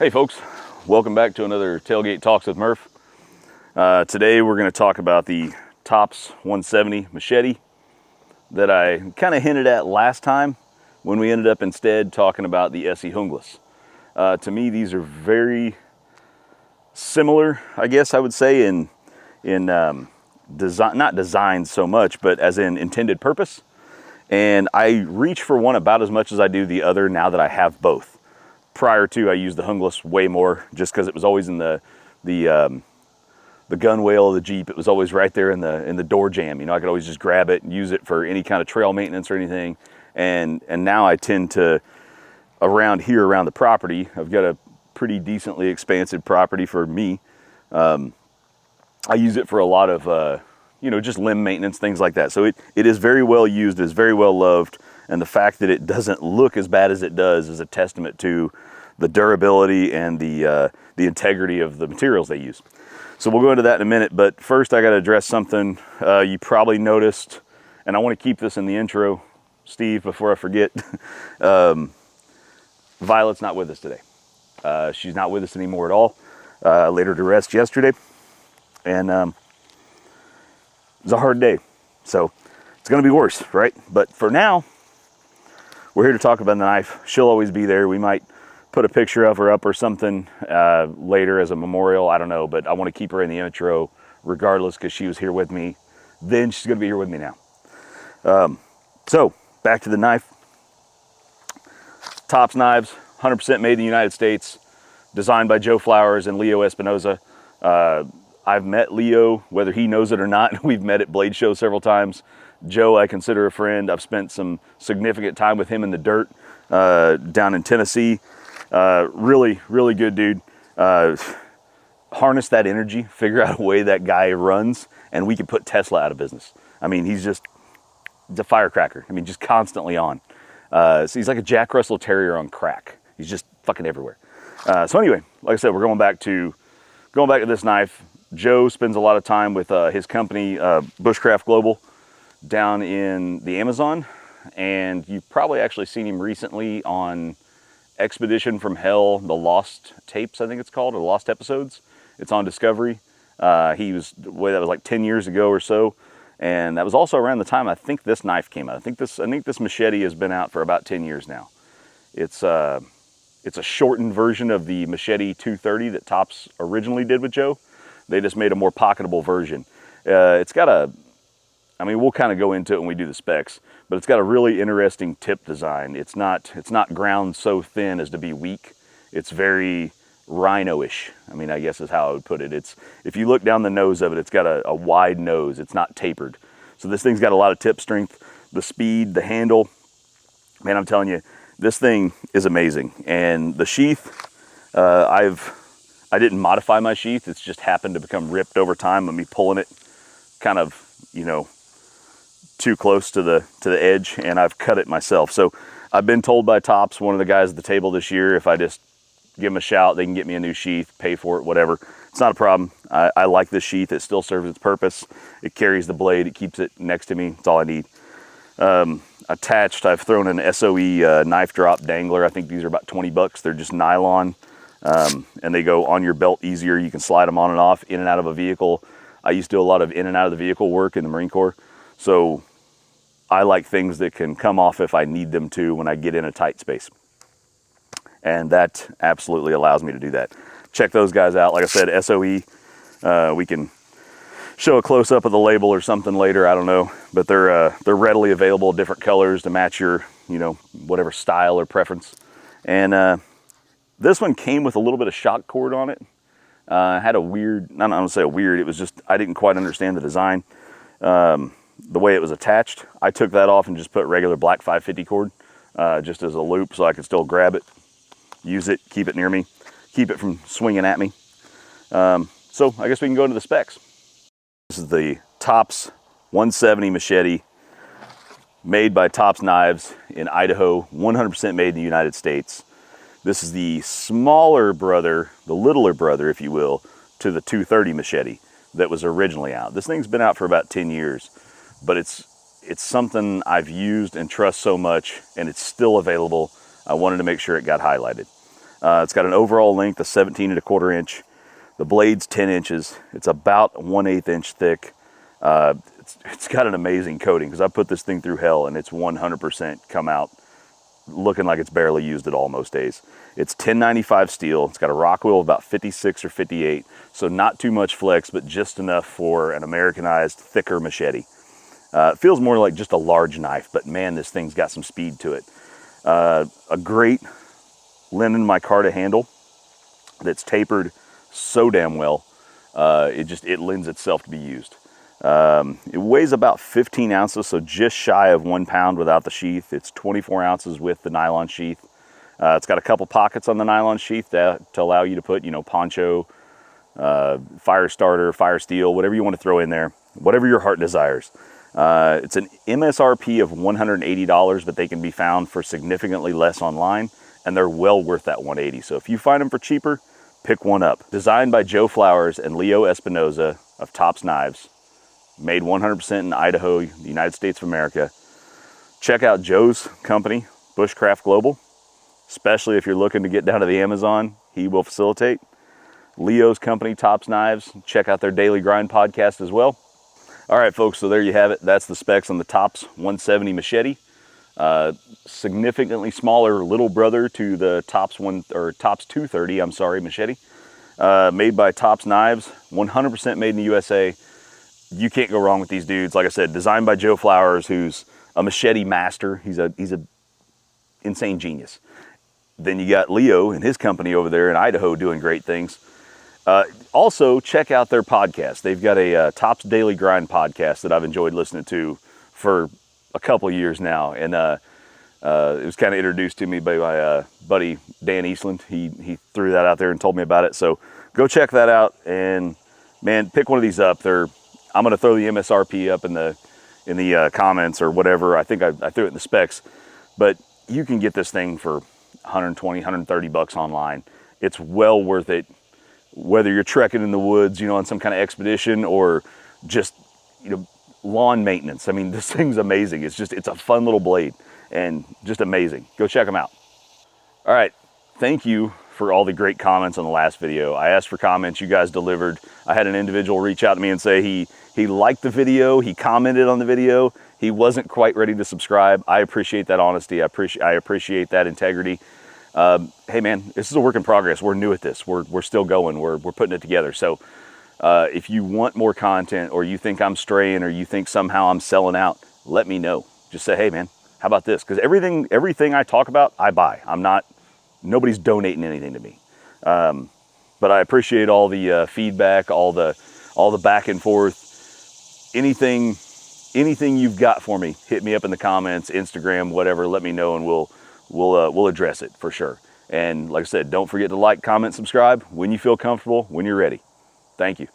Hey folks, welcome back to another Tailgate Talks with Murph. Today we're going to talk about the Tops 170 Machete that I kind of hinted at last time when we ended up instead talking about the SE Hunglas. To me, these are very similar, I guess I would say, in design, not design so much, but as in intended purpose. And I reach for one about as much as I do the other now that I have both. Prior to, I used the Hunglas way more just because it was always in the gun whale of the Jeep. It was always right there in the door jamb. You know, I could always just grab it and use it for any kind of trail maintenance or anything. And now I tend to, around the property, I've got a pretty decently expansive property for me. I use it for a lot of, just limb maintenance, things like that. So it is very well used, it is very well loved. And the fact that it doesn't look as bad as it does is a testament to the durability and the integrity of the materials they use. So we'll go into that in a minute, but first I got to address something you probably noticed, and I want to keep this in the intro, Steve, before I forget. Violet's not with us today. She's not with us anymore at all. I laid her to rest yesterday, and it was a hard day. So it's going to be worse, right? But for now, we're here to talk about the knife. She'll always be there. We might put a picture of her up or something later as a memorial. I don't know, but I want to keep her in the intro regardless because she was here with me. Then she's going to be here with me now. So back to the knife. Tops knives, 100% made in the United States, designed by Joe Flowers and Leo Espinoza. I've met Leo, whether he knows it or not. We've met at Blade Show several times. Joe, I consider a friend. I've spent some significant time with him in the dirt down in Tennessee. Really, really good dude. Harness that energy, figure out a way that guy runs, and we can put Tesla out of business. I mean, he's a firecracker. I mean, just constantly on. So he's like a Jack Russell Terrier on crack. He's just fucking everywhere. So anyway, like I said, we're going back to this knife. Joe spends a lot of time with his company, Bushcraft Global, down in the Amazon, and you've probably actually seen him recently on Expedition from Hell, the Lost Tapes, I think it's called, or Lost Episodes. It's on Discovery. That was like 10 years ago or so, and that was also around the time I think this knife came out. I think this Machete has been out for about 10 years now. It's a shortened version of the Machete 230 that Tops originally did with Joe. They just made a more pocketable version. We'll kind of go into it when we do the specs, but it's got a really interesting tip design. It's not ground so thin as to be weak. It's very rhino-ish. I guess is how I would put it. If you look down the nose of it, it's got a wide nose. It's not tapered. So this thing's got a lot of tip strength, the speed, the handle. Man, I'm telling you, this thing is amazing. And the sheath, I didn't modify my sheath. It's just happened to become ripped over time of me pulling it kind of, too close to the edge, and I've cut it myself. So I've been told by Tops, one of the guys at the table this year, if I just give them a shout, they can get me a new sheath, pay for it, whatever. It's not a problem. I like this sheath. It still serves its purpose. It carries the blade. It keeps it next to me. It's all I need. Attached, I've thrown an SOE knife drop dangler. I think these are about 20 bucks. They're just nylon, and they go on your belt easier. You can slide them on and off, in and out of a vehicle. I used to do a lot of in and out of the vehicle work in the Marine Corps. So I like things that can come off if I need them to when I get in a tight space. And that absolutely allows me to do that. Check those guys out. Like I said, SOE, we can show a close-up of the label or something later, I don't know. But they're readily available, different colors to match your, whatever style or preference. And this one came with a little bit of shock cord on it. Had a weird, I don't want to say a weird, it was just, I didn't quite understand the design. The way it was attached, I took that off and just put regular black 550 cord, just as a loop so I could still grab it, use it, keep it near me, keep it from swinging at me. So I guess we can go into the specs. This is the Tops 170 Machete, made by Tops Knives in Idaho, 100% made in the United States. This is the smaller brother, the littler brother, if you will, to the 230 Machete that was originally out. This thing's been out for about 10 years, but it's something I've used and trust so much, and it's still available. I wanted to make sure it got highlighted. It's got an overall length of 17 1/4 inch. The blade's 10 inches. It's about 1/8 inch thick. It's got an amazing coating because I put this thing through hell and it's 100% come out looking like it's barely used at all most days. It's 1095 steel. It's got a rock wheel of about 56 or 58, so not too much flex, but just enough for an Americanized, thicker machete. It feels more like just a large knife, but man, this thing's got some speed to it. A great linen micarta handle that's tapered so damn well. It lends itself to be used. It weighs about 15 ounces, so just shy of 1 pound without the sheath. It's 24 ounces with the nylon sheath. It's got a couple pockets on the nylon sheath to allow you to put, poncho, fire starter, fire steel, whatever you want to throw in there, whatever your heart desires. It's an MSRP of $180, but they can be found for significantly less online, and they're well worth that $180. So if you find them for cheaper, pick one up. Designed by Joe Flowers and Leo Espinoza of Tops Knives. Made 100% in Idaho, the United States of America. Check out Joe's company, Bushcraft Global, especially if you're looking to get down to the Amazon. He will facilitate. Leo's company, Tops Knives. Check out their Daily Grind podcast as well. All right, folks, so there you have it. That's the specs on the Tops 170 machete. Significantly smaller little brother to the Tops 230, machete. Made by Tops Knives, 100% made in the USA. You can't go wrong with these dudes. Like I said, designed by Joe Flowers, who's a machete master. He's a insane genius. Then you got Leo and his company over there in Idaho doing great things. Also, check out their podcast. They've got a Tops Daily Grind podcast that I've enjoyed listening to for a couple of years now. And it was kind of introduced to me by my buddy Dan Eastland. He threw that out there and told me about it. So go check that out. And man, pick one of these up. I'm going to throw the MSRP up in the comments or whatever. I think I threw it in the specs. But you can get this thing for 120, 130 bucks online. It's well worth it. Whether you're trekking in the woods, on some kind of expedition, or just, lawn maintenance. I mean, this thing's amazing. It's a fun little blade and just amazing. Go check them out. All right. Thank you for all the great comments on the last video. I asked for comments. You guys delivered. I had an individual reach out to me and say he liked the video. He commented on the video. He wasn't quite ready to subscribe. I appreciate that honesty. I appreciate that integrity. Hey man, this is a work in progress. We're new at this. We're still going. We're putting it together. So if you want more content, or you think I'm straying, or you think somehow I'm selling out, let me know. Just say, hey man, how about this? Because everything I talk about, I buy. Nobody's donating anything to me. But I appreciate all the feedback, all the back and forth. Anything you've got for me, hit me up in the comments, Instagram, whatever. Let me know, and we'll address it for sure. And like I said, don't forget to like, comment, subscribe when you feel comfortable, when you're ready. Thank you.